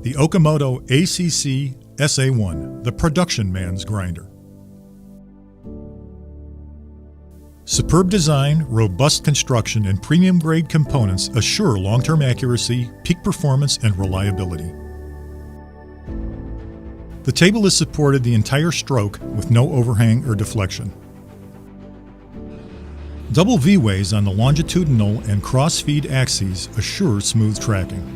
The OKAMOTO ACC-SA1, the production man's grinder. Superb design, robust construction, and premium-grade components assure long-term accuracy, peak performance, and reliability. The table is supported the entire stroke with no overhang or deflection. Double V-ways on the longitudinal and cross-feed axes assure smooth tracking.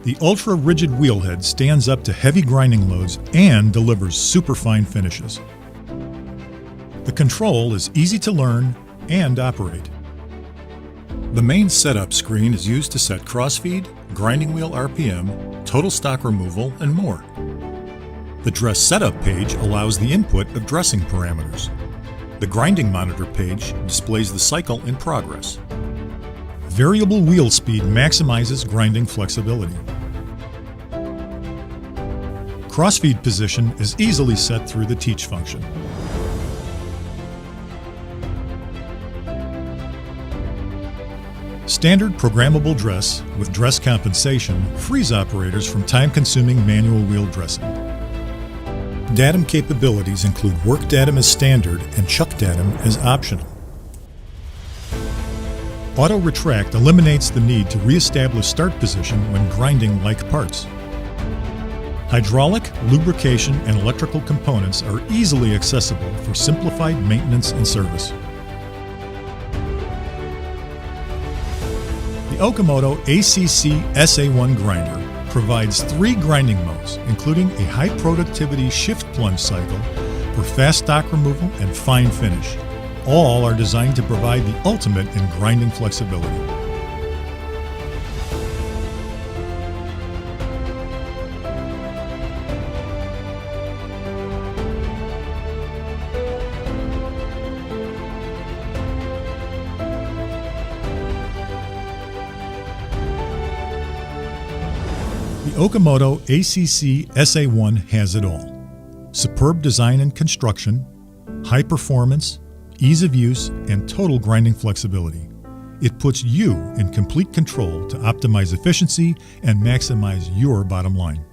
The ultra-rigid wheelhead stands up to heavy grinding loads and delivers superfine finishes. The control is easy to learn and operate. The main setup screen is used to set crossfeed, grinding wheel RPM, total stock removal, and more. The dress setup page allows the input of dressing parameters. The grinding monitor page displays the cycle in progress. Variable wheel speed maximizes grinding flexibility. Crossfeed position is easily set through the teach function. Standard programmable dress with dress compensation frees operators from time-consuming manual wheel dressing. Datum capabilities include work datum as standard and chuck datum as optional. Auto retract eliminates the need to re-establish start position when grinding like parts. Hydraulic, lubrication, and electrical components are easily accessible for simplified maintenance and service. The OKAMOTO ACC-SA1 grinder provides 3 grinding modes, including a high-productivity shift plunge cycle for fast stock removal and fine finish. All are designed to provide the ultimate in grinding flexibility. The OKAMOTO ACC-SA1 has it all. Superb design and construction, high performance, ease of use, and total grinding flexibility. It puts you in complete control to optimize efficiency and maximize your bottom line.